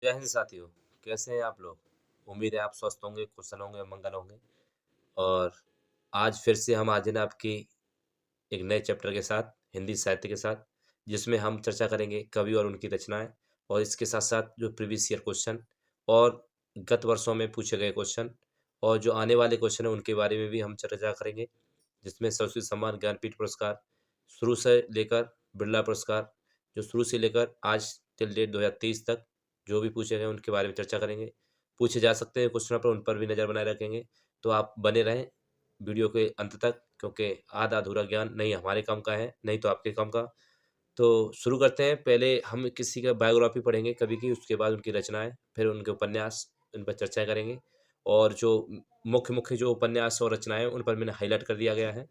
जय हिंद साथियों। कैसे हैं आप लोग? उम्मीद है आप स्वस्थ होंगे, कुशल होंगे, मंगल होंगे। और आज फिर से हम हाजिर हैं आपकी एक नए चैप्टर के साथ, हिंदी साहित्य के साथ, जिसमें हम चर्चा करेंगे कवि और उनकी रचनाएं, और इसके साथ साथ जो प्रीवियस ईयर क्वेश्चन और गत वर्षों में पूछे गए क्वेश्चन और जो आने वाले क्वेश्चन हैं उनके बारे में भी हम चर्चा करेंगे, जिसमें सरस्वती सम्मान, ज्ञानपीठ पुरस्कार शुरू से लेकर बिरला पुरस्कार, जो शुरू से लेकर आज टिल डेट 2023 तक जो भी पूछे गए उनके बारे में चर्चा करेंगे। पूछे जा सकते हैं क्वेश्चनों पर, उन पर भी नज़र बनाए रखेंगे। तो आप बने रहें वीडियो के अंत तक, क्योंकि आधा अधूरा ज्ञान नहीं हमारे काम का है, नहीं तो आपके काम का। तो शुरू करते हैं। पहले हम किसी का बायोग्राफी पढ़ेंगे कवि की, उसके बाद उनकी रचनाएँ, फिर उनके उपन्यास, इन पर चर्चा करेंगे। और जो मुख्य मुख्य जो उपन्यास और रचनाएँ हैं, उन पर मैंने हाइलाइट कर दिया गया है।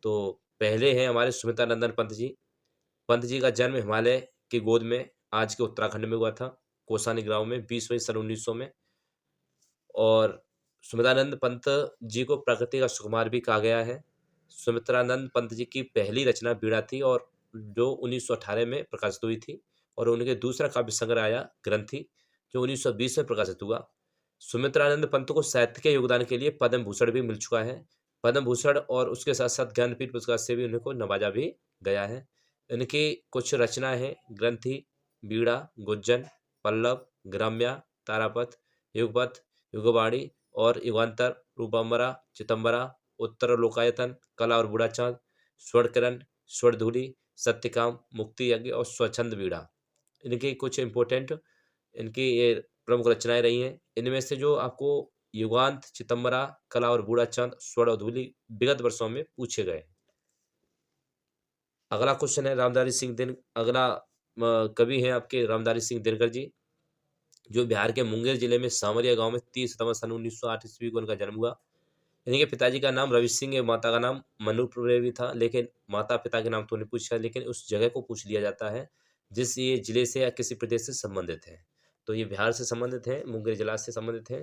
तो पहले हैं हमारे सुमित्रानंदन पंत जी। पंत जी का जन्म हिमालय की गोद में आज के उत्तराखंड में हुआ था, कौसानी गाँव में 20 मई सन 1900 में। और सुमित्रानंद पंत जी को प्रकृति का सुकुमार भी कहा गया है। सुमित्रानंद पंत जी की पहली रचना बीड़ा थी, और जो 1918 में प्रकाशित हुई थी, और उनके दूसरा काव्य संग्रह आया ग्रंथि, जो 1920 में प्रकाशित हुआ। सुमित्रानंद पंत को साहित्य के योगदान के लिए पद्म भूषण भी मिल चुका है। पद्म भूषण और उसके साथ साथ ज्ञानपीठ पुरस्कार से भी उनको नवाजा भी गया है। इनकी कुछ रचनाएं हैं ग्रंथि, बीड़ा, गुज्जन, पल्लव, ग्राम्या, तारापथ, युगपथ, युगवाणी और युगांतर, रूपम्बरा, चितंबरा, उत्तर लोकायतन, कला और बूढ़ा चाँद, स्वर्णकिरण, स्वर्णधूलि, सत्यकाम, मुक्ति यज्ञ और स्वच्छंद बीड़ा। इनकी कुछ इम्पोर्टेंट इनकी ये प्रमुख रचनाएं रही हैं। इनमें से जो आपको युगांत, चितंबरा, कला और बूढ़ा चाँद, स्वर्ण और धूलि विगत वर्षों में पूछे गए। अगला क्वेश्चन है रामधारी सिंह दिन अगला कवि हैं आपके रामधारी सिंह दिनकर जी, जो बिहार के मुंगेर जिले में सामरिया गांव में 30 सितंबर सन 1908 ईस्वी को उनका जन्म हुआ। इनके पिताजी का नाम रवि सिंह है, माता का नाम मनुप्रिया भी था, लेकिन माता पिता के नाम तो नहीं पूछा, लेकिन उस जगह को पूछ लिया जाता है जिस ये जिले से या किसी प्रदेश से संबंधित है। तो ये बिहार से संबंधित है, मुंगेर जिला से संबंधित है।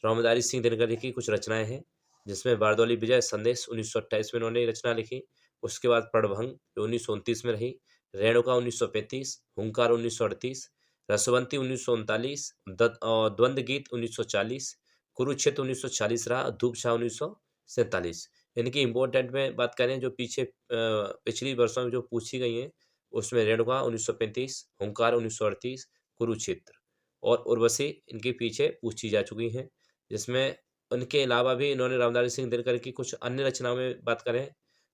रामधारी सिंह दिनकर जी की कुछ रचनाएं हैं, जिसमें बारदौली विजय संदेश 1928 में उन्होंने रचना लिखी। उसके बाद प्रणभंग जो 1929 में रही, रेणुका 1935, हुंकार 1938, रसवंती 1939, द्वंद्व गीत 1940, कुरुक्षेत्र 1940 रहा, धूप छाँव 1947। इनकी इम्पोर्टेंट में बात करें जो पीछे पिछली वर्षों में जो पूछी गई हैं, उसमें रेणुका 1935, हुंकार 1938, कुरुक्षेत्र और उर्वशी इनके पीछे पूछी जा चुकी हैं। जिसमें उनके अलावा भी इन्होंने रामधारी सिंह दिनकर की कुछ अन्य रचनाओं में बात करें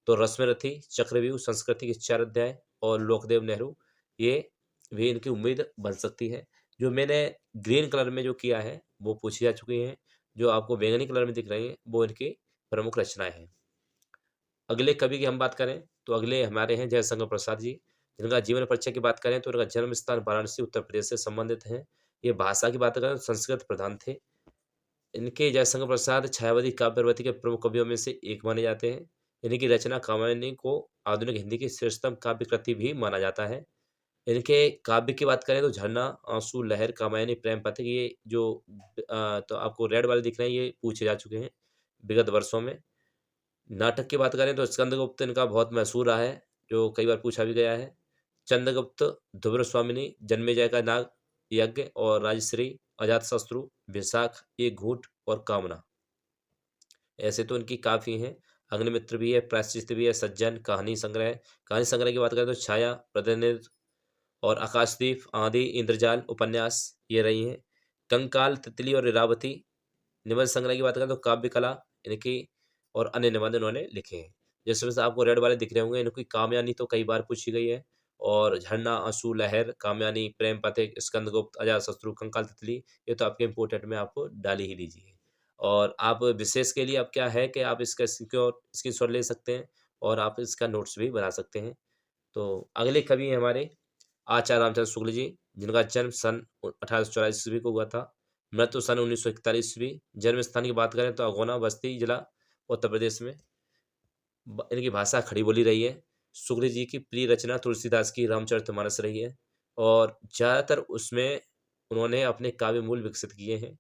तो रश्मिरथी, चक्रव्यूह, संस्कृति के 4 अध्याय और लोकदेव नेहरू, ये भी इनकी उम्मीद बन सकती है। जो मैंने ग्रीन कलर में जो किया है, वो पूछी जा चुकी हैं। जो आपको बैंगनी कलर में दिख रही हैं, वो इनकी प्रमुख रचनाएँ हैं। अगले कवि की हम बात करें, तो अगले हमारे हैं जयशंकर प्रसाद जी, जिनका जीवन परिचय की बात करें तो इनका जन्म स्थान वाराणसी, उत्तर प्रदेश से संबंधित है। ये भाषा की बात करें तो संस्कृत प्रधान थे। इनके जयशंकर प्रसाद छायावादी काव्य प्रवृत्ति के प्रमुख कवियों में से एक माने जाते हैं। इनकी रचना कात्यायनी को आधुनिक हिंदी की श्रेष्ठतम काव्य कृति भी माना जाता है। इनके काव्य की बात करें तो झरना, आंसू, लहर, कात्यायनी, प्रेम पथिक, ये जो तो आपको रेड वाले दिख रहे हैं, ये पूछे जा चुके हैं विगत वर्षों में। नाटक की बात करें तो स्कंदगुप्त इनका बहुत मशहूर रहा है, जो कई बार पूछा भी गया है। चंद्रगुप्त, ध्रुव स्वामिनी, जन्मेजय का नाग यज्ञ और राजश्री, अजातशत्रु, विशाख, एक घूंट और कामना। ऐसे तो इनकी काफ़ी हैं। अग्निमित्र भी है, प्रायश्चित भी है, सज्जन, कहानी संग्रह। कहानी संग्रह की बात करें तो छाया, प्रतिनिधि और आकाशदीप, आंधी, इंद्रजाल, उपन्यास, ये रही हैं। कंकाल, तितली और इरावती। निबंध संग्रह की बात करें तो काव्य कला इनकी और अन्य निबंध इन्होंने लिखे हैं। जिसमें से आपको रेड वाले दिख रहे होंगे, इनकी कामयानी तो कई बार पूछी गई है, और झरना, आंसू, लहर, कामयानी, प्रेम पथिक, स्कंदगुप्त, अजातशत्रु, कंकाल, तितली, ये तो आपके इंपोर्टेंट में आपको डाल ही लीजिए। और आप विशेष के लिए अब क्या है कि आप इसका स्क्रीनशॉट ले सकते हैं और आप इसका नोट्स भी बना सकते हैं। तो अगले कवि हैं हमारे आचार्य रामचंद्र शुक्ल जी, जिनका जन्म सन 1884 ईस्वी को हुआ था, मृत्यु सन 1941 ईस्वी। जन्म स्थान की बात करें तो अगौना, बस्ती जिला, उत्तर प्रदेश में। इनकी भाषा खड़ी बोली रही है। शुक्ल जी की प्रिय रचना तुलसीदास की रामचरितमानस रही है, और ज़्यादातर उसमें उन्होंने अपने काव्य मूल विकसित किए हैं।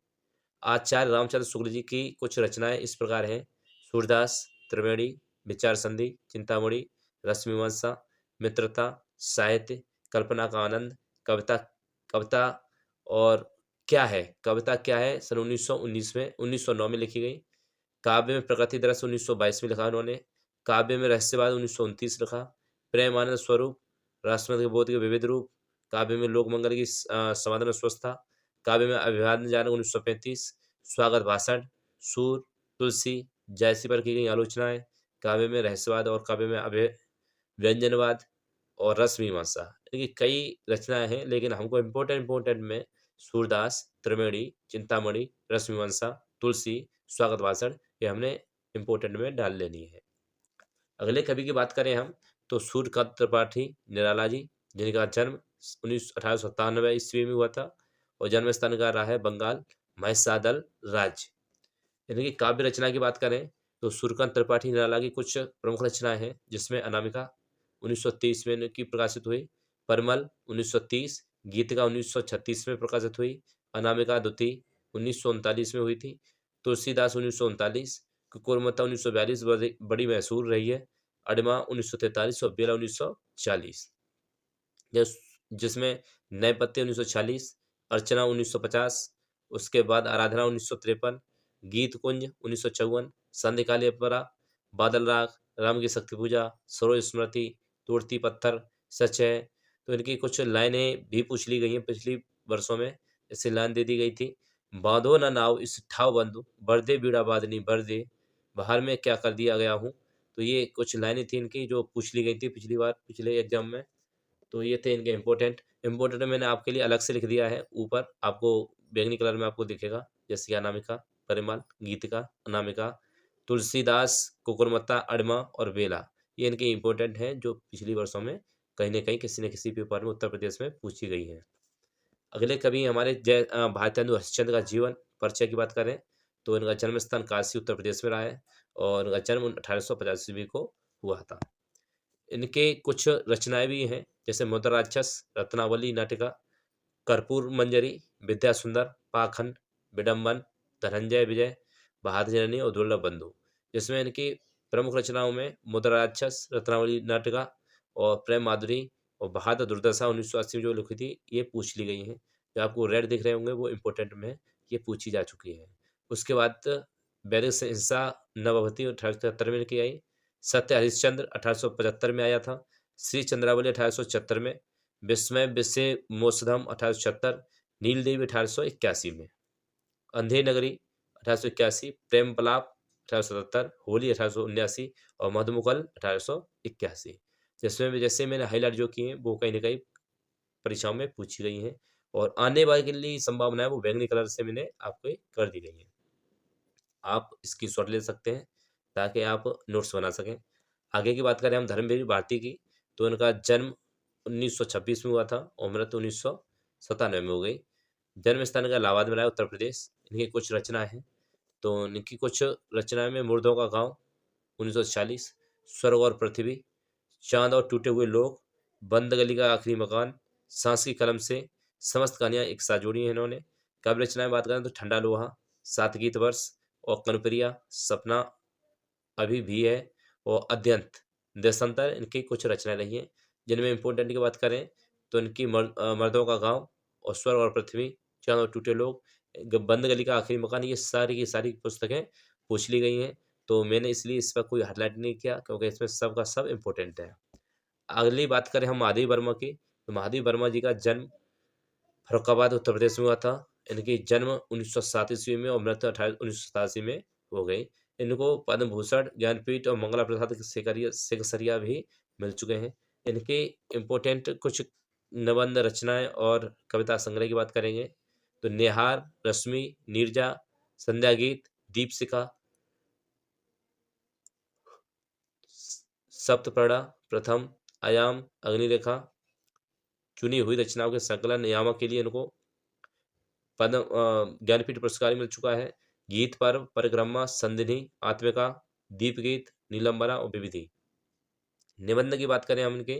आचार्य रामचंद्र शुक्ल जी की कुछ रचनाएं इस प्रकार हैं: सूरदास, त्रिवेणी, विचार संधि, चिंतामणि, रश्मिवंशा, मित्रता, साहित्य, कल्पना का आनंद, कविता कविता और क्या है, कविता क्या है सन 1909 में लिखी गई। काव्य में प्रकृति दरस 1922 में लिखा उन्होंने। काव्य में रहस्यवाद 1929 लिखा। प्रेम आनंद स्वरूप, राष्ट्रमत के बोध के विविध रूप। काव्य में लोक मंगल की समाधान स्वस्था। काव्य में अभिवादन जानक 1935। स्वागत भाषण, सूर, तुलसी, जयसी पर की गई आलोचनाएं। काव्य में रहस्यवाद और काव्य में व्यंजनवाद और रस मीमांसा। देखिए कई रचनाएं हैं, लेकिन हमको इम्पोर्टेंट में सूरदास, त्रिवेणी, चिंतामणि, रस मीमांसा, तुलसी, स्वागत भाषण, ये हमने इम्पोर्टेंट में डाल लेनी है। अगले कवि की बात करें हम तो सूर्यकांत त्रिपाठी निराला जी, जिनका जन्म 1897 ईस्वी में हुआ था और जन्म स्थान का रहा है बंगाल, महिसादल राज्य। यानी कि काव्य रचना की बात करें तो सूर्यकांत त्रिपाठी निराला की कुछ प्रमुख रचनाएं हैं, जिसमें अनामिका 1930 में इनकी प्रकाशित हुई। परिमल 1930, गीतिका 1936 में प्रकाशित हुई। अनामिका द्वितीय 1939 में हुई थी। तुलसीदास 1939, कुकुरमुत्ता 1942 बड़ी मशहूर रही है। अडमा 1943 और बेला 1940, जिसमें नए पत्ते 1940, अर्चना 1950, उसके बाद आराधना 1953, गीत कुंज 1954, संध्याकालीन अपरा, बादल राग, राम की शक्ति पूजा, सरोज स्मृति, तोड़ती पत्थर, सच है। तो इनकी कुछ लाइनें भी पूछ ली गई हैं पिछली वर्षों में। ऐसी लाइन दे दी गई थी, बांधो न नाव इस ठाव बंधु, बरदे बीड़ा बादनी बरदे, बाहर में क्या कर दिया गया हूँ। तो ये कुछ लाइनें थी इनकी जो पूछ ली गई थी पिछली बार पिछले एग्जाम में। तो ये थे इनके इम्पोर्टेंट मैंने आपके लिए अलग से लिख दिया है, ऊपर आपको बैंगनी कलर में आपको दिखेगा, जैसे कि अनामिका, परिमल, गीतिका, अनामिका, तुलसीदास, कुकुरमुत्ता, अडमा और बेला। ये इनके इम्पोर्टेंट हैं जो पिछली वर्षों में कहीं न कहीं किसी न किसी पेपर में उत्तर प्रदेश में पूछी गई हैं। अगले कवि हमारे भारतेंदु हरिश्चंद्र का जीवन परिचय की बात करें तो इनका जन्म स्थान काशी उत्तर प्रदेश में रहा है और इनका जन्म 1850 ईस्वी को हुआ था। इनके कुछ रचनाएं भी हैं, जैसे मुद्रा राक्षस, रत्नावली नाटिका, कर्पूर मंजरी, विद्या सुंदर, पाखंड, विडम्बन, धनंजय विजय, बहादुर जननी और दुर्लभ बंधु। जिसमें इनकी प्रमुख रचनाओं में मुद्रा राक्षस, रत्नावली नाटिका और प्रेम माधुरी और बहादुर दुर्दशा 1980 में जो लिखी थी, ये पूछ ली गई हैं। जो आपको रेड दिख रहे होंगे वो इम्पोर्टेंट में है, ये पूछी जा चुकी है। उसके बाद वैदिक हिंसा नवभती 1873 में लिखी आई। सत्य हरिश्चंद्र 1875 में आया था। श्री चंद्रावली 1876 में। विस्मय विषय मोसधम 1876, नील देवी 1881 में, अंधे नगरी 1881, प्रेम पलाप 1877, होली 1879 और मधुमुकल 1881। जिसमें भी जैसे मैंने हाईलाइट जो किए हैं वो कहीं ना कहीं परीक्षाओं में पूछी गई हैं और आने वाले के लिए संभावना है वो बैंगनी कलर से मैंने आपको कर दी गई है। आप इसकी शॉट ले सकते हैं ताकि आप नोट्स बना सकें। आगे की बात करें हम धर्मवीर भारती की तो इनका जन्म 1926 में हुआ था और मृत्यु 1997 में हो गई। जन्म स्थान का इलाहाबाद में रहा उत्तर प्रदेश। इनकी कुछ रचनाएं हैं तो इनकी कुछ रचनाएं में मुर्दों का गांव 1940, स्वर्ग और पृथ्वी, चांद और टूटे हुए लोग, बंद गली का आखिरी मकान, सांस की कलम से, समस्त कहानियां एक साथ जोड़ी हैं इन्होंने। काव्य रचनाएं बात करें तो ठंडा लोहा, सात गीत वर्ष और कनुप्रिया, सपना अभी भी है और अद्यंत, देशांतर इनकी कुछ रचनाएं रही हैं। जिनमें इम्पोर्टेंट की बात करें तो इनकी मर्दों का गांव और स्वर्ग और पृथ्वी, चांद और टूटे लोग, बंद गली का आखिरी मकान, ये सारी की सारी पुस्तकें पूछ ली गई हैं। तो मैंने इसलिए इस पर कोई हाईलाइट नहीं किया क्योंकि इसमें सब का सब इम्पोर्टेंट है। अगली बात करें हम महादेव वर्मा की तो महादेव वर्मा जी का जन्म फर्रुखाबाद उत्तर प्रदेश में हुआ था। इनकी जन्म 1907 ईस्वी में और मृत्यु 1987 में हो गई। इनको पद्म भूषण, ज्ञानपीठ और मंगला प्रसाद सेकसरिया भी मिल चुके हैं। इनके इम्पोर्टेंट कुछ निबंध रचनाएं और कविता संग्रह की बात करेंगे तो नेहार, रश्मि, नीरजा, संध्या गीत, दीपशिखा, सप्तप्रदा, प्रथम, आयाम, अग्निरेखा, चुनी हुई रचनाओं के संकलन नियामक के लिए इनको पद्म ज्ञानपीठ पुरस्कार मिल चुका है। गीत पर्व, परिक्रमा, संधिनी, आत्मिका, दीप गीत, नीलंबरा और विविधि। निबंध की बात करें हम इनके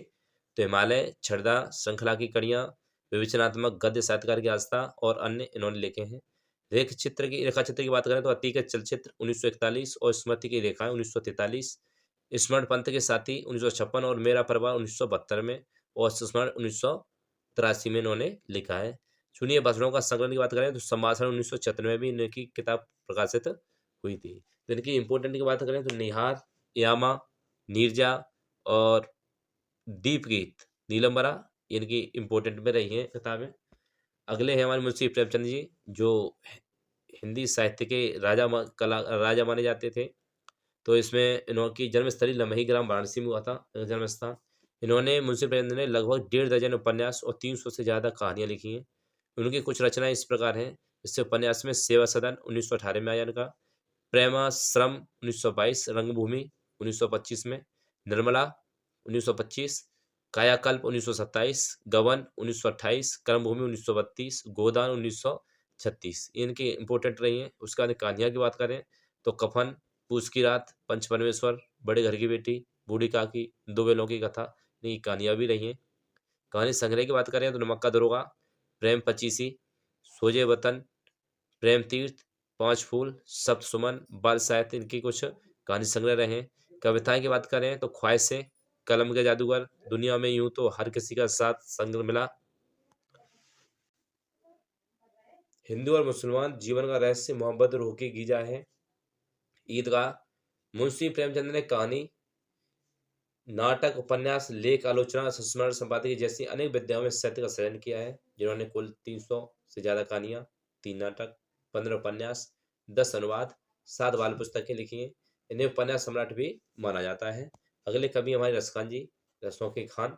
तो हिमालय, छड़दा, श्रृंखला की कड़ियाँ, विवेचनात्मक गद्य साहित्यकार की आस्था और अन्य इन्होंने लिखे हैं। रेखा चित्र की बात करें तो हकीकत चलचित्र 1941 और स्मृति की रेखाएं 1943, स्मरण पंथ के साथी 1956 और मेरा परिवार 1972 में और स्मरण 1983 में इन्होंने लिखा है। सुनिए भाषणों का संकलन की बात करें तो संभाषण 1996 में भी इनकी किताब प्रकाशित हुई थी। तो इनकी इम्पोर्टेंट की बात करें तो निहार, यामा, नीरजा और दीपगीत, नीलम्बरा इनकी इम्पोर्टेंट में रही हैं किताबें। अगले हैं हमारे मुंशी प्रेमचंद जी, जो हिंदी साहित्य के राजा माने जाते थे। तो इसमें इनकी जन्मस्थली लम्ही ग्राम वाराणसी में हुआ था जन्म स्थान। इन्होंने मुंशी प्रेमचंद ने लगभग 1.5 दर्जन उपन्यास और 300 से ज़्यादा कहानियाँ लिखी हैं। उनकी कुछ रचनाएं इस प्रकार हैं। इससे उपन्यास में सेवा सदन 1918 में आया इनका, प्रेमाश्रम 1922, रंगभूमि 1925 में, निर्मला 1925, कायाकल्प 1927, गबन 1928, कर्मभूमि 1932, गोदान 1936 इनकी इंपॉर्टेंट रही हैं। उसके बाद कहानियाँ की बात करें तो कफन, पूस की रात, पंच परमेश्वर, बड़े घर की बेटी, बूढ़ी काकी, दो बेलों की कथा, इनकी कहानियाँ भी रही हैं। कहानी संग्रह की बात करें तो नमक का दरोगा, प्रेम पचीसी, सोजे वतन, प्रेम तीर्थ, पांच फूल, सप्त सुमन, बाल साहित्य इनकी कुछ कहानी संग्रह रहे हैं। कविताएं की बात करें तो ख्वाहिशें, कलम के जादूगर, दुनिया में यूं तो हर किसी का साथ संग मिला, हिंदू और मुसलमान जीवन का रहस्य, मोहब्बत रूह की गीजा है, ईदगाह। मुंशी प्रेमचंद ने कहानी, नाटक, उपन्यास, लेख, आलोचना, संस्मरण, संपादकीय जैसी अनेक विद्याओं में साहित्य का सृजन किया है, जिन्होंने कुल 300 से ज्यादा कहानियां, 3 नाटक, 15 उपन्यास, 10 अनुवाद, 7 बाल पुस्तकें लिखी हैं। इन्हें उपन्यास सम्राट भी माना जाता है। अगले कवि हमारे रसखान जी, रसों के खान।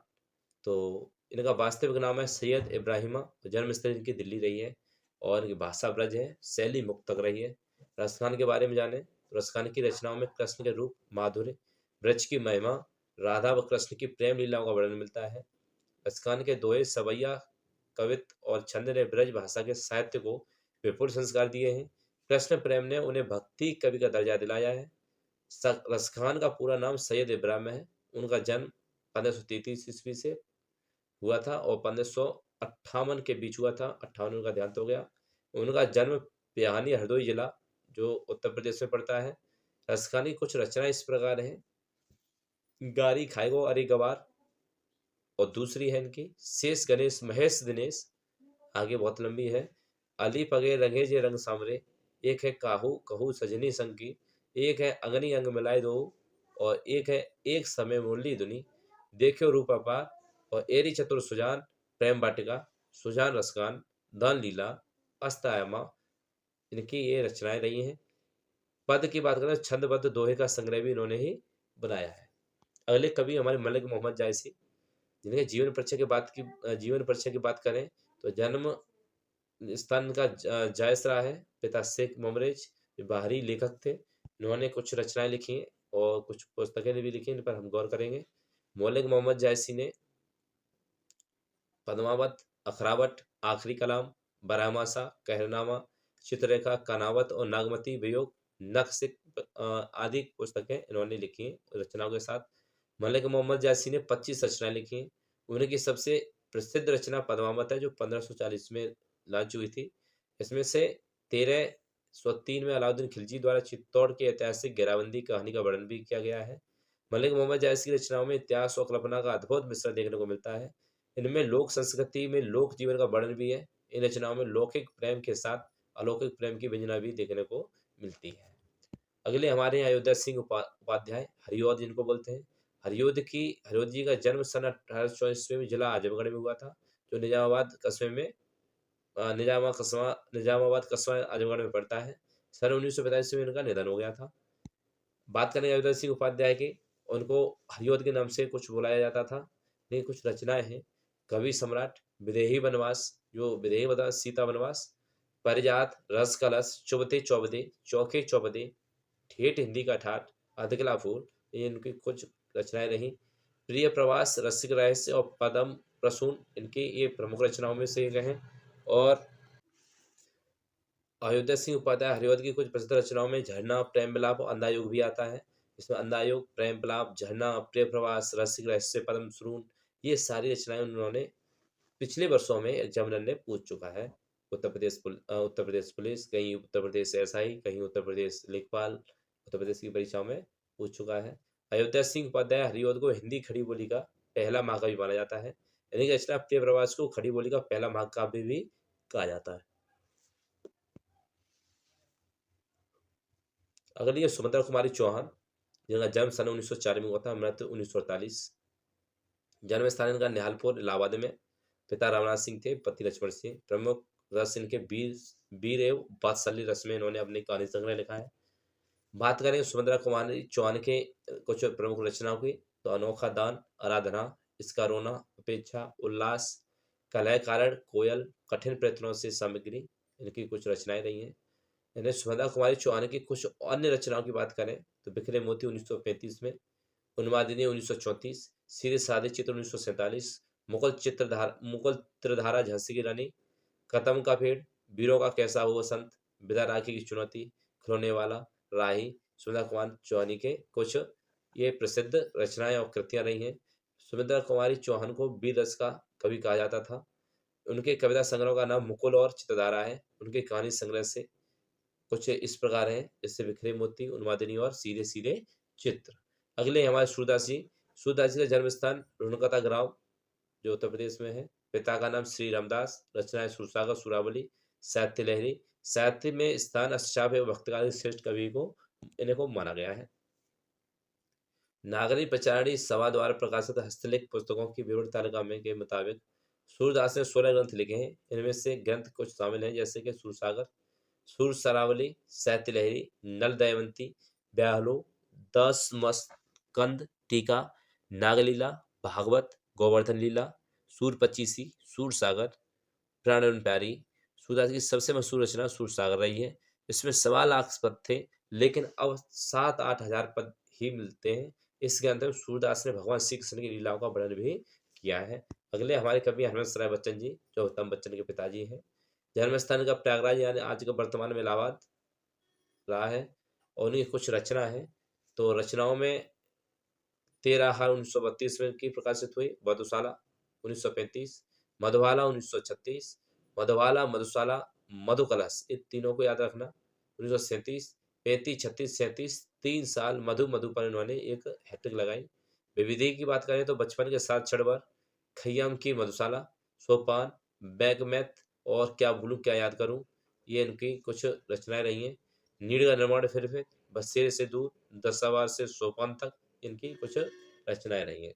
तो इनका वास्तविक नाम है सैयद इब्राहिमा, जन्मस्थल इनकी दिल्ली रही है और इनकी भाषा ब्रज है, शैली मुक्तक रही है। रसखान के बारे में जाने तो रसखान की रचनाओं में कृष्ण के रूप, माधुर्य, ब्रज की महिमा, राधा व कृष्ण की प्रेम लीलाओं का वर्णन मिलता है। रसखान के दोहे, सवैया, कवित्त और छंद ने ब्रज भाषा के साहित्य को विपुल संस्कार दिए हैं। कृष्ण प्रेम ने उन्हें भक्ति कवि का दर्जा दिलाया है। रसखान का पूरा नाम सैयद इब्राहिम है। उनका जन्म 1533 ईस्वी से हुआ था और 1558 के बीच हुआ था। 58 उनका देहांत हो गया। उनका जन्म पिहानी, हरदोई जिला, जो उत्तर प्रदेश में पड़ता है। रसखान की कुछ रचनाएं इस प्रकार हैं। गारी खाएगो अरे गवार, और दूसरी है इनकी शेष गणेश महेश दिनेश, आगे बहुत लंबी है। अली पगे रंगे जे रंग सामरे, एक है काहू कहू सजनी संग की, एक है अग्नि अंग मिलाए दो, और एक है एक समय मुरली धुनी, देखो रूप अपार, और एरी चतुर सुजान, प्रेम वाटिका, सुजान रसखान, दान लीला, अस्तायमा, इनकी ये रचनाएं रही हैं। पद की बात करें छंदबद्ध दोहे का संग्रह भी इन्होंने ही बनाया है। अगले कवि हमारे मलिक मोहम्मद जायसी, जिनके जीवन परिचय की बात करें तो जन्म स्थान का जायसरा है। पिता शेख ममरेज बाहरी लेखक थे। इन्होंने कुछ रचनाएं लिखी हैं और कुछ पुस्तकें भी लिखी, इन पर हम गौर करेंगे। मौलिक मोहम्मद जायसी ने पद्मावत, अखरावट, आखिरी कलाम, बरामासा, कहरनामा, चित्ररेखा, कनावत और नागमती वियोग, नक्सिक आदि पुस्तकें इन्होंने लिखी हैं रचनाओं के साथ। मलिक मोहम्मद जायसी ने 25 रचनाएं लिखी हैं। उनकी सबसे प्रसिद्ध रचना पद्मावत है, जो 1540 में लॉन्च हुई थी। इसमें से 1303 में अलाउद्दीन खिलजी द्वारा चित्तौड़ की ऐतिहासिक घेराबंदी कहानी का वर्णन भी किया गया है। मलिक मोहम्मद जायसी की रचनाओं में इतिहास और कल्पना का अद्भुत मिश्रण देखने को मिलता है। इनमें लोक संस्कृति में लोक जीवन का वर्णन भी है। इन रचनाओं में लौकिक प्रेम के साथ अलौकिक प्रेम की व्यंजना भी देखने को मिलती है। अगले हमारे यहाँ अयोध्या सिंह उपाध्याय, हरिऔध जिनको बोलते हैं। हरिऔध जी का जन्म सन 1824 में जिला आजमगढ़ में हुआ था, जो निजामाबाद कस्बा आजमगढ़ में पड़ता है। सन 1945 में इनका निधन हो गया था। बात करें अयोध्या सिंह उपाध्याय की, उनको हरिऔध के नाम से कुछ बुलाया जाता था। लेकिन कुछ रचनाएं हैं। कवि सम्राट, विदेही वनवास, जो विदेही वनवास सीता वनवास, परिजात, रस कलश, चुबते चौबदे, चौके चौबदे, ठेठ हिंदी का ठाठ, अधगला फूल, ये इनकी कुछ रचनाएं रही। प्रिय प्रवास, रसिक रहस्य और पदम प्रसून इनकी ये प्रमुख रचनाओं में से एक हैं। और अयोध्या सिंह उपाध्याय हरिऔध की कुछ प्रसिद्ध रचनाओं में झरना, प्रेम विलाप और अंधायुग भी आता है। इसमें अंधायुग, प्रेम विलाप, झरना, प्रिय प्रवास, रसिक रहस्य, पद्म सुरून, ये सारी रचनाएं उन्होंने पिछले वर्षों में एग्जामिनर ने पूछ चुका है। उत्तर प्रदेश पुलिस, कहीं उत्तर प्रदेश एसआई, कहीं उत्तर प्रदेश लेखपाल, उत्तर प्रदेश की परीक्षाओं में पूछ चुका है। अयोध्या सिंह उपाध्याय हरिऔध को हिंदी खड़ी बोली का पहला महाकाव्य माना जाता है। इनकी रचना प्रिय प्रवास को खड़ी बोली का पहला महाकाव्य भी कहा जाता है। अगली है सुभद्रा कुमारी चौहान, जिनका जन्म सन 1904 में हुआ था, मृत्यु 1948। जन्म स्थान इनका निहालपुर इलाहाबाद में। पिता रामनाथ सिंह थे, पति लक्ष्मण सिंह। प्रमुख रस इनके वीर वीर एवं वात्सल्य रस में इन्होंने अपनी कहानी संग्रह लिखा है। बात करें सुभद्रा कुमारी चौहान के कुछ प्रमुख रचनाओं की, तो अनोखा दान, आराधना, इसका रोना, अपेक्षा, उल्लास, कलह कारण, कोयल, कठिन प्रयत्नों से सामग्री, इनकी कुछ रचनाएं रही हैं। इन्हें सुभद्रा कुमारी चौहान की कुछ अन्य रचनाओं की बात करें तो बिखरे मोती 1935 में, उन्मादिनी 1934, सीधे साधे चित्र 1947, मुगल त्रिधारा झांसी की रानी, खत्म का पेड़, वीरों का कैसा हो वसंत, बिदा राखी की चुनौती, खिलौने वाला, राही, सुभद्रा कुमार चौहान के कुछ ये प्रसिद्ध रचनाएं और कृतियां रही हैं। सुभद्रा कुमारी चौहान को वीर रस का कवि कहा जाता था। उनके कविता संग्रह का नाम मुकुल और चित्रधारा है। उनके कहानी संग्रह से कुछ इस प्रकार हैं, जैसे बिखरे मोती, उन्मादिनी और सीधे सीधे चित्र। अगले हमारे सूरदास जी। सूरदास जी का जन्म स्थान रुणकता ग्राम, जो उत्तर प्रदेश में है। पिता का नाम श्री रामदास। रचनाएं सुरसागर, सुरावली, साहित्य लहरी। साहित्य में स्थान अष्टाभ एवं भक्तकाल के श्रेष्ठ कवि को इन्हें को माना गया है। नागरी प्रचारणी सभा द्वारा प्रकाशित हस्तलिखित पुस्तकों की विवरण तालिका में के मुताबिक सूरदास ने 16 ग्रंथ लिखे हैं। इनमें से ग्रंथ कुछ शामिल हैं, जैसे कि सुरसागर, सुर सरावली, साहित्य लहरी, नल दमयंती, ब्याहलो, 10 मस्कंद, टीका, नागलीला, भागवत, गोवर्धन लीला, सूर पचीसी, सूर सागर, प्राण प्यारी। सूरदास की सबसे मशहूर रचना सूर सागर रही है। इसमें 1.25 लाख पद थे, लेकिन अब 7-8 हजार पद ही मिलते हैं। इस ग्रंथ में सूरदास ने भगवान श्री कृष्ण की लीलाओं का वर्णन भी किया है। अगले हमारे कवि हरवंश राय बच्चन जी, जो उत्तम बच्चन के पिताजी हैं। जन्म स्थान का प्रयागराज यानी आज का वर्तमान में इलाहाबाद रहा है, और उनकी कुछ रचना है। तो रचनाओं में 13 हार 1932 में की प्रकाशित हुई, मधुशाला 1935, मधुबाला 1936, मधुबाला, मधुशाला, मधुकलश, इन तीनों को याद रखना। 1937, 35, 36, 37, 3 साल मधु मधु पर इन्होंने एक हैट्रिक लगाई। विविधि की बात करें तो बचपन के साथ छड़बर, खय्याम की मधुशाला, सोपान, बैगमैथ और क्या भूलूं क्या याद करूं, ये इनकी कुछ रचनाएं रही हैं। नीड़ का निर्माण, फिर बसेरे से दूर, दशावार से सोपान तक, इनकी कुछ रचनाएं रही हैं।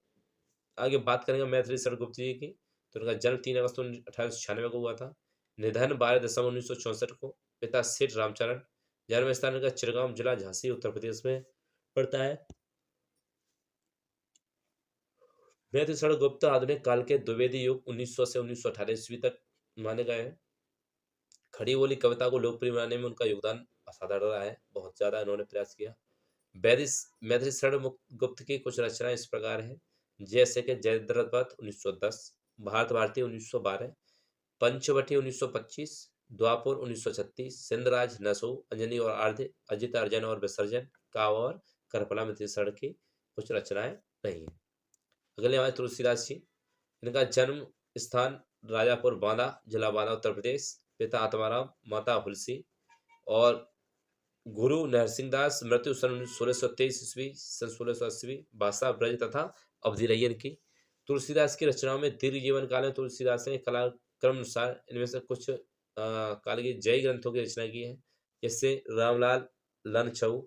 आगे बात करेंगे मैथिली शरण गुप्त जी की। तो उनका जन्म 3 अगस्त 1896 को हुआ था। निधन 12 दिसंबर 1964 को। पिता सेठ रामचरण। जन्म स्थान इनका चिरगांव, जिला झांसी, उत्तर प्रदेश में पड़ता है। मैथिली शरण गुप्त आधुनिक काल के द्विवेदी युग 1900 से 1918 ईस्वी तक माने गए हैं। खड़ी बोली कविता को लोकप्रिय बनाने में उनका योगदान असाधारण रहा है, बहुत ज्यादा इन्होंने प्रयास किया। मैथिली शरण गुप्त की कुछ रचनाएं इस प्रकार हैं, जैसे कि जयद्रथ 1910, भारत भारती 1912, पंचवटी 1925, द्वापुर 1936, सिंधराज, नसो, अंजनी और आर्ध, अजित अर्जन और विसर्जन, काव और करपला मैथिली शरण की कुछ रचनाएं रही हैं। अगले हमारे तुलसीदास जी। इनका जन्म स्थान राजापुर बांदा, जिला बांदा, उत्तर प्रदेश। पिता आत्माराम, माता हुलसी और गुरु नरसिंह दास। मृत्यु सन 1623 ईस्वी, सन 1680। भाषा ब्रज तथा अवधि रही इनकी। तुलसीदास की रचनाओं में दीर्घ जीवन काल में तुलसीदास ने कलाक्रम अनुसार इनमें से कुछ काल की जय ग्रंथों की रचना की है, जैसे रामलाल लन छऊ,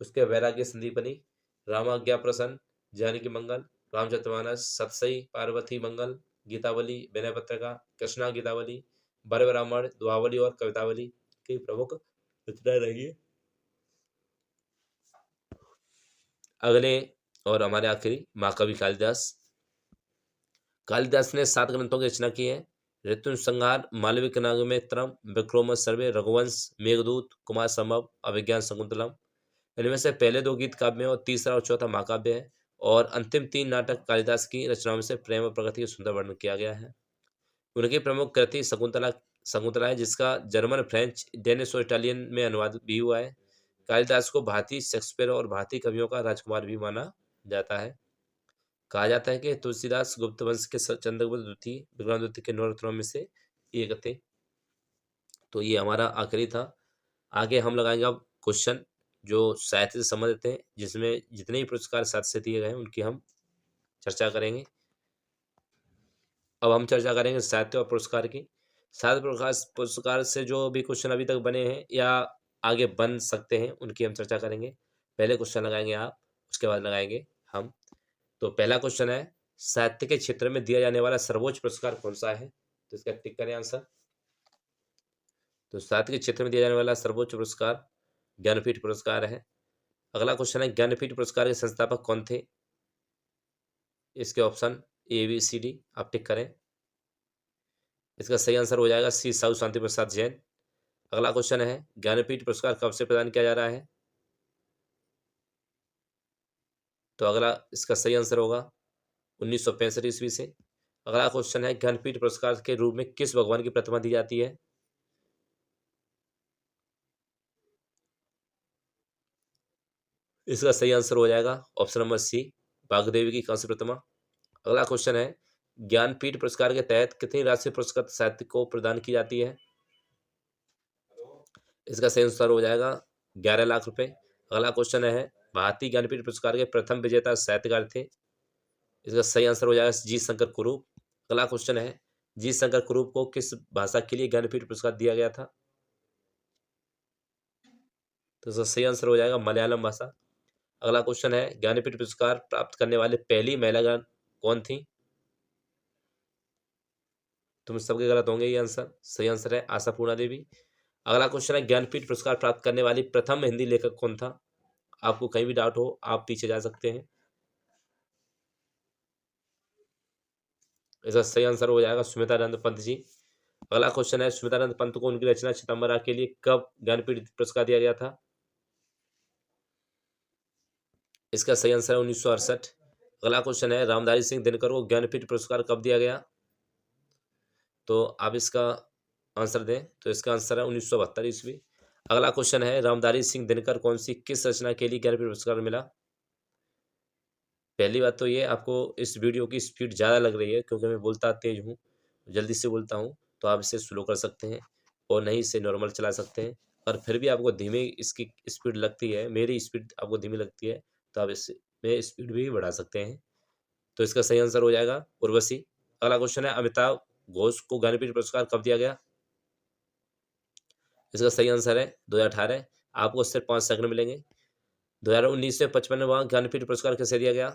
उसके वैराग्य संदीपनी, रामाज्ञा प्रसन्न, जानकी मंगल, रामचरितमानस, सतसई, पार्वती मंगल, गीतावली, विनय पत्रिका, कृष्णा गीतावली, बर्व रामायण, दुआवली और कवितावली की प्रमुख रचनाएं रही है। अगले और हमारे आखिरी महाकवि कालिदास। कालिदास ने 7 ग्रंथों की रचना की है। ऋतु संहार, मालविक नागमेत्रम, विक्रोम सर्वे, रघुवंश, मेघदूत, कुमार संभव, अभिज्ञान शकुंतलम। इनमें से पहले 2 गीत काव्य और तीसरा और चौथा महाकाव्य है, और अंतिम 3 नाटक कालिदास की रचनाओं में से प्रेम और प्रगति का सुंदर वर्णन किया गया है। उनकी प्रमुख कृति शकुंतला शकुंतला है, जिसका जर्मन, फ्रेंच, डेनिश और इटालियन में अनुवाद भी हुआ है। कालिदास को भारतीय शेक्सपियर और भारतीय कवियों का राजकुमार भी माना जाता है। कहा जाता है कि तुलसीदास गुप्त वंश के चंद्रगुप्त द्वितीय, विक्रमादित्य के 9 रत्नों में से एक थे। तो ये हमारा आखिरी था। आगे हम लगाएंगे अब क्वेश्चन जो साहित्य से संबंधित हैं, जिसमें जितने भी पुरस्कार साहित्य से दिए गए हैं उनकी हम चर्चा करेंगे। अब हम चर्चा करेंगे साहित्य और पुरस्कार की। साहित्य प्रकाश पुरस्कार से जो भी क्वेश्चन अभी तक बने हैं या आगे बन सकते हैं उनकी हम चर्चा करेंगे। पहले क्वेश्चन लगाएंगे आप, उसके बाद लगाएंगे हम। तो पहला क्वेश्चन है, साहित्य के क्षेत्र में दिया जाने वाला सर्वोच्च पुरस्कार कौन सा है? तो इसका टिक करें आंसर। तो साहित्य के क्षेत्र में दिया जाने वाला सर्वोच्च पुरस्कार ज्ञानपीठ पुरस्कार है। अगला क्वेश्चन है, ज्ञानपीठ पुरस्कार के संस्थापक कौन थे? इसके option A B C D आप टिक करें। इसका सही आंसर हो जाएगा सी साहू शांति प्रसाद जैन। अगला क्वेश्चन है, ज्ञानपीठ पुरस्कार कब से प्रदान किया जा रहा है? तो अगला इसका सही आंसर होगा 1965 ईस्वी से। अगला क्वेश्चन है, ज्ञानपीठ पुरस्कार के रूप में किस भगवान की प्रतिमा दी जाती है? इसका सही आंसर हो जाएगा ऑप्शन नंबर सी, वाग्देवी की कांस्य प्रतिमा। अगला क्वेश्चन है, ज्ञानपीठ पुरस्कार के तहत कितनी राशि पुरस्कृत साहित्य को प्रदान की जाती है? इसका सही आंसर हो जाएगा 11 लाख रुपए। अगला क्वेश्चन है, भारतीय ज्ञानपीठ पुरस्कार के प्रथम विजेता साहित्यकार थे? इसका सही आंसर हो जाएगा जी शंकर कुरूप। अगला क्वेश्चन है, जी शंकर कुरूप को किस भाषा के लिए ज्ञानपीठ पुरस्कार दिया गया था? तो इसका सही आंसर हो जाएगा मलयालम भाषा। अगला क्वेश्चन है, ज्ञानपीठ पुरस्कार प्राप्त करने वाले पहली महिला गायक कौन थी? तुम सबके गलत होंगे ये आंसर। सही आंसर है आशापूर्णा देवी। अगला क्वेश्चन है, ज्ञानपीठ पुरस्कार प्राप्त करने वाली प्रथम हिंदी लेखक कौन था? आपको कहीं भी डाउट हो आप पीछे जा सकते हैं। इसका सही आंसर हो जाएगा सुमित्रानंद पंत जी। अगला क्वेश्चन है, सुमित्रानंद पंत को उनकी रचना चितंबरा के लिए कब ज्ञानपीठ पुरस्कार दिया गया था? इसका सही आंसर है 1968। अगला क्वेश्चन है, रामधारी सिंह दिनकर को ज्ञानपीठ पुरस्कार कब दिया गया? तो आप इसका आंसर दें। तो इसका आंसर है 1972 ईस्वी। अगला क्वेश्चन है, रामधारी सिंह दिनकर कौन सी किस रचना के लिए ज्ञानपीठ पुरस्कार मिला? पहली बात तो ये, आपको इस वीडियो की स्पीड ज़्यादा लग रही है क्योंकि मैं बोलता तेज हूँ, जल्दी से बोलता हूँ, तो आप इसे स्लो कर सकते हैं और नहीं इसे नॉर्मल चला सकते हैं। और फिर भी आपको धीमी इसकी स्पीड लगती है, मेरी स्पीड आपको धीमी लगती है, तो आप इसमें स्पीड भी बढ़ा सकते हैं। तो इसका सही आंसर हो जाएगा उर्वशी। अगला क्वेश्चन है, अमिताभ घोष को ज्ञानपीठ पुरस्कार कब दिया गया? इसका सही आंसर है 2018। आपको सिर्फ 5 सेकंड मिलेंगे। 2019 में 55वां ज्ञानपीठ पुरस्कार किसे दिया गया?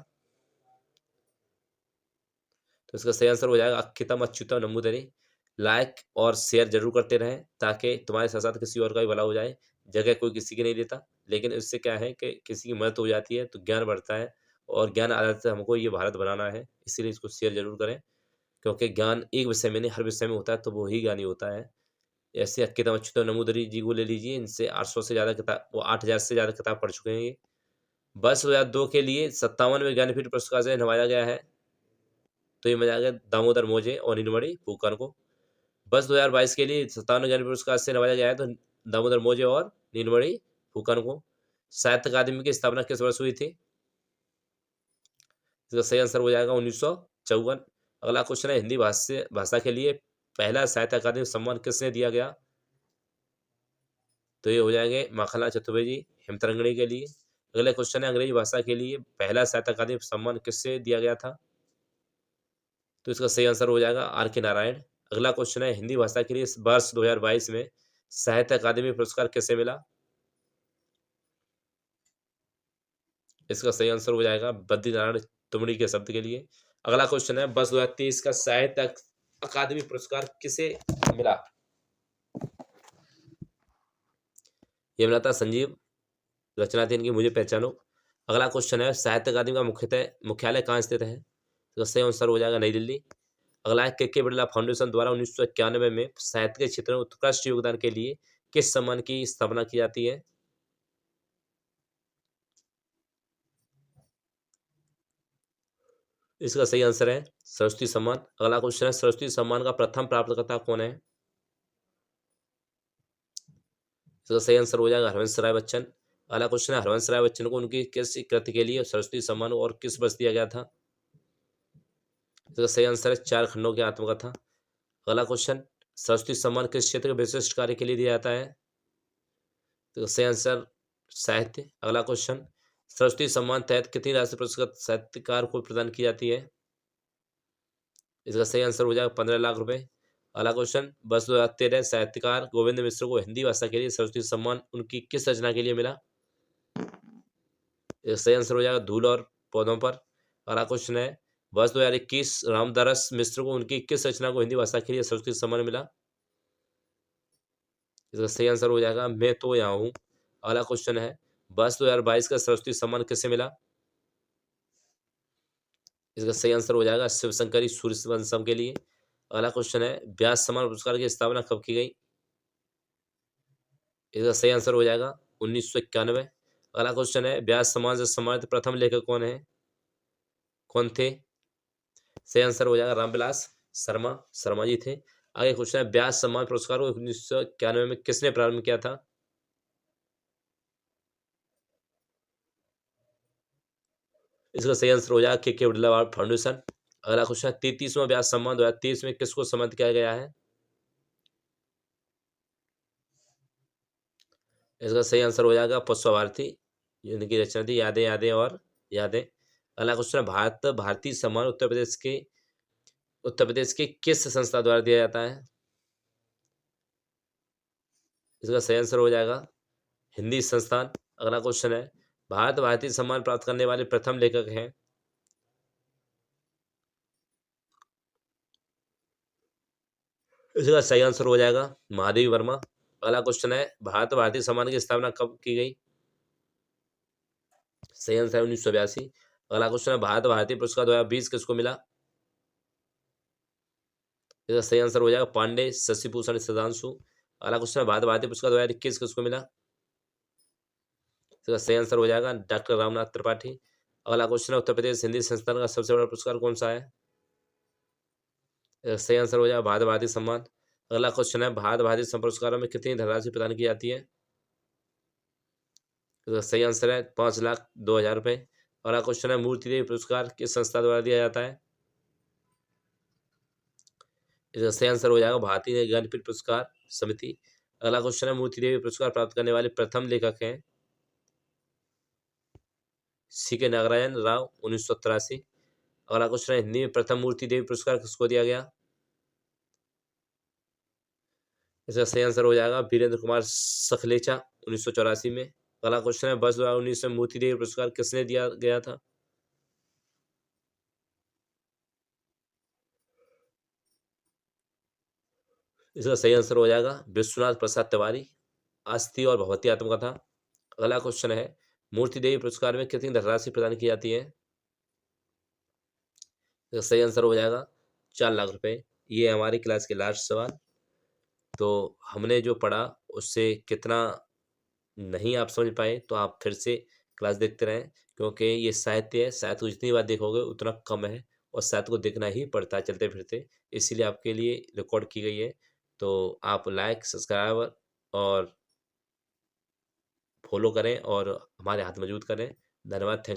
तो इसका सही आंसर हो जाएगा अच्युतम अच्युतम नंबूदरी। लाइक और शेयर जरूर करते रहें ताकि तुम्हारे साथ साथ किसी और का भी भला हो जाए। जगह कोई किसी की नहीं लेता, लेकिन इससे क्या है कि किसी की मदद हो जाती है तो ज्ञान बढ़ता है, और ज्ञान आधारित से हमको ये भारत बनाना है, इसीलिए इसको शेयर जरूर करें। क्योंकि ज्ञान एक विषय में नहीं हर विषय में होता है, तो वो ही ज्ञानी होता है। ऐसे अक्कितम अच्युतम नमूदरी जी को ले लीजिए, इनसे 800 से ज़्यादा किताब, वो 8000 से ज़्यादा किताब पढ़ चुके हैं ये। वर्ष 2002 के लिए 57वें ज्ञानपीठ पुरस्कार से नवाजा गया है, तो ये मिला गया दामोदर मोजे और नीलमणि फूकन को। वर्ष 2022 के लिए 57वें ज्ञानपीठ पुरस्कार से नवाजा गया है, तो दामोदर मोजे और नीलमणि फूकन को। साहित्य अकादमी की स्थापना किस वर्ष हुई थी? इसका सही आंसर हो जाएगा 1954। अगला क्वेश्चन है, हिंदी भाषा के लिए पहला साहित्य अकादमी सम्मान किसने दिया गया? तो ये हो जाएंगे माखनलाल चतुर्वेदी हेमतरंगिणी के लिए। अगला क्वेश्चन है, अंग्रेजी भाषा के लिए पहला साहित्य अकादमी सम्मान किससे दिया गया था? तो इसका सही आंसर हो जाएगा आर के नारायण। अगला क्वेश्चन है, हिंदी भाषा के लिए इस वर्ष 2022 में साहित्य अकादमी पुरस्कार किसे मिला? इसका सही आंसर हो जाएगा बद्रीनारायण तुमड़ी के शब्द के लिए। अगला क्वेश्चन है, वर्ष 2023 का साहित्य अकादमी पुरस्कार किसे मिला? ये मिला था संजीव। रचना थी इनकी मुझे पहचानो। अगला क्वेश्चन है, साहित्य अकादमी का मुख्यालय कहाँ स्थित है? तो सही आंसर हो जाएगा नई दिल्ली। अगला है, के बिरला फाउंडेशन द्वारा 1991 में साहित्य के क्षेत्र में उत्कृष्ट योगदान के लिए किस सम्मान की स्थापना की जाती है? इसका सही आंसर है सरस्वती सम्मान। अगला क्वेश्चन है, सरस्वती सम्मान का प्रथम प्राप्तकर्ता कौन है? इसका सही आंसर हो जाएगा हरवंश राय बच्चन। अगला क्वेश्चन है, हरवंश राय बच्चन को उनकी किस कृति के लिए सरस्वती सम्मान और किस वर्ष दिया गया था? इसका सही आंसर है 4 खंडों की आत्मकथा। अगला क्वेश्चन, सरस्वती सम्मान किस क्षेत्र के विशिष्ट कार्य के लिए दिया जाता है? तो सही आंसर साहित्य। अगला क्वेश्चन, सरस्वती सम्मान तहत कितनी राशि पुरस्कृत साहित्यकार को प्रदान की जाती है? इसका सही आंसर हो जाएगा 15 लाख रुपए। अगला क्वेश्चन वर्ष 2013 साहित्यकार गोविंद मिश्र को हिंदी भाषा के लिए सरस्वती सम्मान उनकी किस रचना के लिए मिला? सही आंसर हो जाएगा धूल और पौधों पर। अगला क्वेश्चन है वर्ष 2021 रामदास मिश्र को उनकी किस रचना को हिंदी भाषा के लिए सरस्वती सम्मान मिला? इसका सही आंसर हो जाएगा मैं तो यहाँ हूँ। अगला क्वेश्चन है वर्ष 2022 का सरस्वती सम्मान किसे मिला? इसका सही आंसर हो जाएगा शिवशंकरी सूर्यवंशम के लिए। अगला क्वेश्चन है व्यास सम्मान पुरस्कार की स्थापना कब की गई? इसका सही आंसर हो जाएगा 1991। अगला क्वेश्चन है व्यास सम्मान से सम्मानित प्रथम लेखक कौन थे? सही आंसर हो जाएगा रामविलास शर्मा जी थे। आगे क्वेश्चन है व्यास सम्मान पुरस्कार को 1991 में किसने प्रारंभ किया था? इसका सही आंसर हो जाएगा के बिरला अवार्ड फाउंडेशन। अगला क्वेश्चन है 33वां व्यास सम्मान 2023 में किसको सम्मानित किया गया है? इसका सही आंसर हो जाएगा पुष्पा भारती, जिनकी रचना थी यादें यादें और यादें। अगला क्वेश्चन है भारतीय सम्मान उत्तर प्रदेश के किस संस्था द्वारा दिया जाता है? इसका सही आंसर हो जाएगा हिंदी संस्थान। अगला क्वेश्चन है भारतीय सम्मान प्राप्त करने वाले प्रथम लेखक हैं? इसका सही आंसर हो जाएगा महादेवी वर्मा। अगला क्वेश्चन है भारतीय सम्मान की स्थापना कब की गई? सही आंसर है 1982। अगला क्वेश्चन है भारतीय पुरस्कार 2020 किसको मिला? इसका सही आंसर हो जाएगा पांडे शशि भूषण सुधांशु। अगला क्वेश्चन है भारतीय पुरस्कार 2021 किसको मिला? इसका सही आंसर हो जाएगा डॉक्टर रामनाथ त्रिपाठी। अगला क्वेश्चन है उत्तर प्रदेश हिंदी संस्थान का सबसे बड़ा पुरस्कार कौन सा है? सही आंसर हो जाएगा भारतीय सम्मान। अगला क्वेश्चन है भारतीय पुरस्कारों में कितनी धनराशि प्रदान की जाती है? इसका सही आंसर है 5,02,000 रुपये। अगला क्वेश्चन है मूर्ति देवी पुरस्कार किस संस्था द्वारा दिया जाता है? इसका सही आंसर हो जाएगा भारतीय ज्ञानपीठ पुरस्कार समिति। अगला क्वेश्चन है मूर्ति देवी पुरस्कार प्राप्त करने वाले प्रथम लेखक हैं? CK नागराजन राव 1983। अगला क्वेश्चन है हिंदी में प्रथम मूर्ति देवी पुरस्कार किसको दिया गया? इसका सही आंसर हो जाएगा वीरेंद्र कुमार सखलेचा 1984 में। अगला क्वेश्चन है वर्ष 2019 में मूर्ति देवी पुरस्कार किसने दिया गया था? इसका सही आंसर हो जाएगा विश्वनाथ प्रसाद तिवारी। आस्ती और भगवती आत्मकथा। अगला क्वेश्चन है मूर्ति देवी पुरस्कार में कितनी धनराशि प्रदान की जाती है? इसका सही आंसर हो जाएगा 4 लाख रुपए। ये हमारी क्लास के लास्ट सवाल। तो हमने जो पढ़ा उससे कितना नहीं आप समझ पाए तो आप फिर से क्लास देखते रहें, क्योंकि ये साहित्य है, साहित्य को जितनी बार देखोगे उतना कम है और साहित्य को देखना ही पड़ता है चलते फिरते, इसीलिए आपके लिए रिकॉर्ड की गई है। तो आप लाइक सब्सक्राइब और फॉलो करें और हमारे हाथ मजबूत करें। धन्यवाद। थैंक